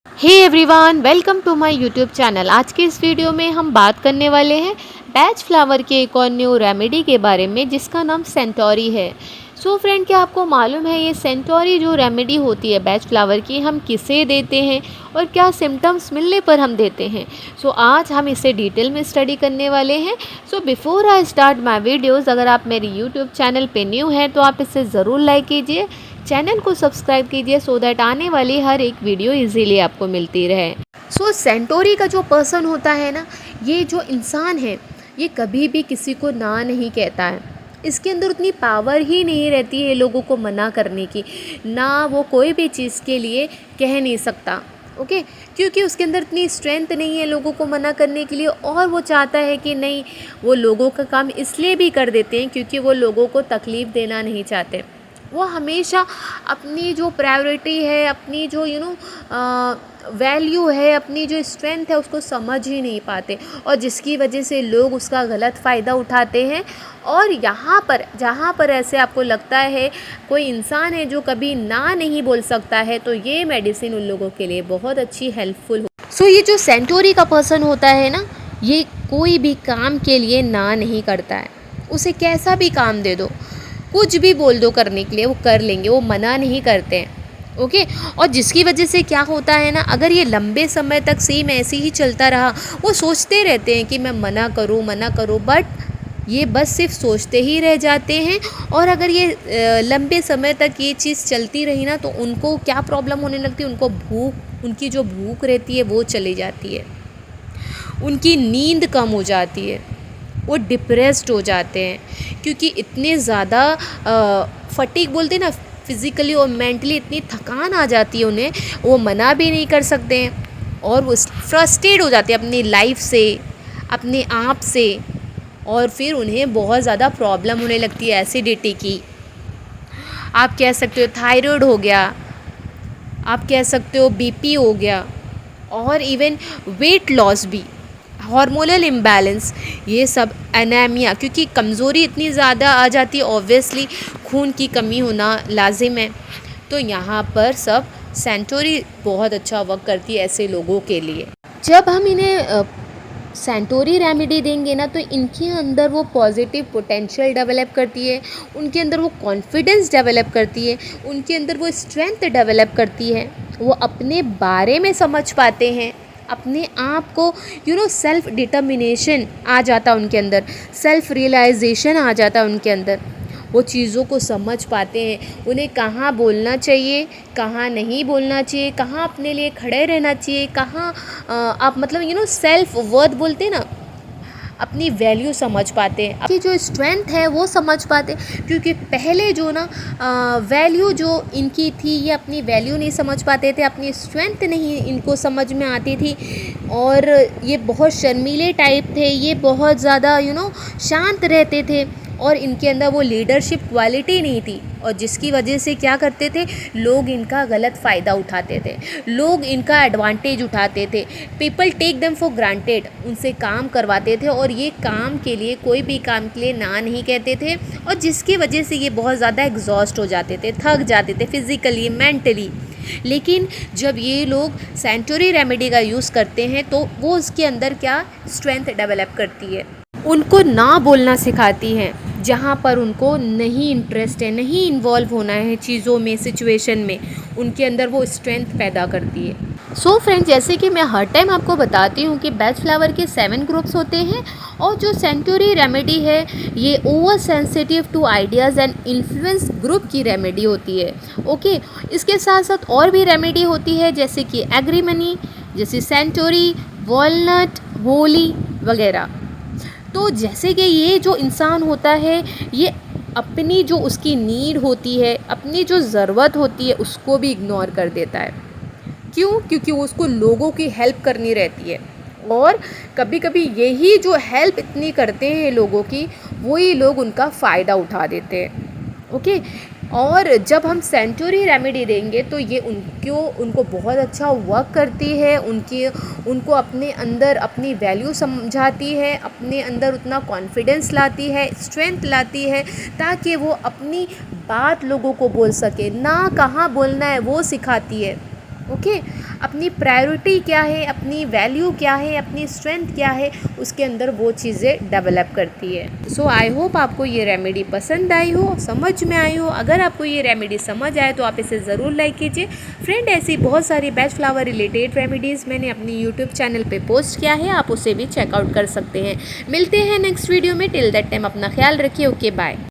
Hey everyone, welcome to my YouTube channel. आज के इस वीडियो में हम बात करने वाले हैं बैच फ्लावर के एक और न्यू रेमेडी के बारे में जिसका नाम सेंटोरी है। सो फ्रेंड, क्या आपको मालूम है ये सेंटोरी जो रेमेडी होती है बैच फ्लावर की, हम किसे देते हैं और क्या सिम्टम्स मिलने पर हम देते हैं। सो आज हम इसे डिटेल में स्टडी करने वाले हैं। So before I start my videos, अगर आप मेरी यूट्यूब चैनल पे न्यू हैं तो आप इसे ज़रूर लाइक कीजिए, चैनल को सब्सक्राइब कीजिए सो दैट आने वाली हर एक वीडियो इजीली आपको मिलती रहे। सो सेंटोरी का जो पर्सन होता है ना, ये जो इंसान है, ये कभी भी किसी को ना नहीं कहता है। इसके अंदर उतनी पावर ही नहीं रहती है लोगों को मना करने की, ना वो कोई भी चीज़ के लिए कह नहीं सकता। ओके, क्योंकि उसके अंदर इतनी स्ट्रेंथ नहीं है लोगों को मना करने के लिए, और वो चाहता है कि नहीं, वो लोगों का काम इसलिए भी कर देते हैं क्योंकि वो लोगों को तकलीफ़ देना नहीं चाहते। वो हमेशा अपनी जो प्रायोरिटी है, अपनी जो वैल्यू है, अपनी जो स्ट्रेंथ है, उसको समझ ही नहीं पाते, और जिसकी वजह से लोग उसका गलत फ़ायदा उठाते हैं। और यहाँ पर जहाँ पर ऐसे आपको लगता है कोई इंसान है जो कभी ना नहीं बोल सकता है, तो ये मेडिसिन उन लोगों के लिए बहुत अच्छी हेल्पफुल हो। सो ये जो सेंटोरी का पर्सन होता है ना, ये कोई भी काम के लिए ना नहीं करता है। उसे कैसा भी काम दे दो, कुछ भी बोल दो करने के लिए, वो कर लेंगे, वो मना नहीं करते हैं। ओके, और जिसकी वजह से क्या होता है ना, अगर ये लंबे समय तक सेम ऐसे ही चलता रहा, वो सोचते रहते हैं कि मैं मना करूँ, बट ये बस सिर्फ सोचते ही रह जाते हैं। और अगर ये लंबे समय तक ये चीज़ चलती रही ना, तो उनको क्या प्रॉब्लम होने लगती है, उनकी जो भूख रहती है वो चली जाती है, उनकी नींद कम हो जाती है, वो डिप्रेस्ड हो जाते हैं, क्योंकि इतने ज़्यादा फटीग बोलते हैं ना, फिज़िकली और मेंटली इतनी थकान आ जाती है उन्हें, वो मना भी नहीं कर सकते हैं, और वो फ्रस्ट्रेट हो जाते हैं अपनी लाइफ से, अपने आप से, और फिर उन्हें बहुत ज़्यादा प्रॉब्लम होने लगती है एसिडिटी की। आप कह सकते हो थायराइड हो गया, आप कह सकते हो बीपी हो गया, और इवन वेट लॉस भी, हार्मोनल इम्बैलेंस, ये सब एनीमिया, क्योंकि कमज़ोरी इतनी ज़्यादा आ जाती है, ऑब्वियसली खून की कमी होना लाजिम है। तो यहाँ पर सब सेंटोरी बहुत अच्छा वर्क करती है ऐसे लोगों के लिए। जब हम इन्हें सेंटोरी रेमेडी देंगे ना, तो इनके अंदर वो पॉजिटिव पोटेंशियल डेवलप करती है, उनके अंदर वो कॉन्फिडेंस डेवलप करती है, उनके अंदर वो स्ट्रेंथ डेवलप करती है, वो अपने बारे में समझ पाते हैं, अपने आप को सेल्फ डिटर्मिनेशन आ जाता है उनके अंदर, सेल्फ रियलाइजेशन आ जाता है उनके अंदर, वो चीज़ों को समझ पाते हैं, उन्हें कहाँ बोलना चाहिए, कहाँ नहीं बोलना चाहिए, कहाँ अपने लिए खड़े रहना चाहिए, कहाँ आप मतलब सेल्फ वर्थ बोलते हैं ना, अपनी वैल्यू समझ पाते हैं, अपनी जो स्ट्रेंथ है वो समझ पाते हैं। क्योंकि पहले जो ना वैल्यू जो इनकी थी, ये अपनी वैल्यू नहीं समझ पाते थे, अपनी स्ट्रेंथ नहीं इनको समझ में आती थी, और ये बहुत शर्मीले टाइप थे, ये बहुत ज़्यादा शांत रहते थे, और इनके अंदर वो लीडरशिप क्वालिटी नहीं थी, और जिसकी वजह से क्या करते थे, लोग इनका गलत फ़ायदा उठाते थे, लोग इनका एडवांटेज उठाते थे, people take them for granted, उनसे काम करवाते थे, और ये काम के लिए, कोई भी काम के लिए ना नहीं कहते थे, और जिसकी वजह से ये बहुत ज़्यादा एग्जॉस्ट हो जाते थे, थक जाते थे फिज़िकली मेंटली। लेकिन जब ये लोग सेंटोरी रेमेडी का यूज़ करते हैं, तो वो उसके अंदर क्या स्ट्रेंथ डेवलप करती है, उनको ना बोलना सिखाती हैं, जहाँ पर उनको नहीं इंटरेस्ट है, नहीं इन्वॉल्व होना है चीज़ों में, सिचुएशन में, उनके अंदर वो स्ट्रेंथ पैदा करती है। सो फ्रेंड, जैसे कि मैं हर टाइम आपको बताती हूँ कि बैच फ्लावर के 7 ग्रुप्स होते हैं, और जो सेंटोरी रेमेडी है, ये over sensitive to ideas and influence group की रेमेडी होती है। ओके, इसके साथ साथ और भी रेमेडी होती है, जैसे कि एग्रीमनी, जैसे सेंटोरी, वॉलनट, होली वगैरह। तो जैसे कि ये जो इंसान होता है, ये अपनी जो उसकी नीड होती है, अपनी जो ज़रूरत होती है, उसको भी इग्नोर कर देता है। क्यों? क्योंकि उसको लोगों की हेल्प करनी रहती है, और कभी कभी यही जो हेल्प इतनी करते हैं लोगों की, वही लोग उनका फ़ायदा उठा देते हैं। ओके, और जब हम सेंटोरी रेमेडी देंगे तो ये उनको बहुत अच्छा वर्क करती है, उनको अपने अंदर अपनी वैल्यू समझाती है, अपने अंदर उतना कॉन्फिडेंस लाती है, स्ट्रेंथ लाती है, ताकि वो अपनी बात लोगों को बोल सके, ना कहाँ बोलना है वो सिखाती है। ओके, अपनी प्रायोरिटी क्या है, अपनी वैल्यू क्या है, अपनी स्ट्रेंथ क्या है, उसके अंदर वो चीज़ें डेवलप करती है। सो आई होप आपको ये रेमेडी पसंद आई हो, समझ में आई हो। अगर आपको ये रेमेडी समझ आए तो आप इसे ज़रूर लाइक कीजिए। फ्रेंड, ऐसी बहुत सारी बेस्ट फ्लावर रिलेटेड रेमेडीज़ मैंने अपनी यूट्यूब चैनल पे पोस्ट किया है, आप उसे भी चेकआउट कर सकते हैं। मिलते हैं नेक्स्ट वीडियो में। टिल दैट टाइम अपना ख्याल रखिए। Okay, bye.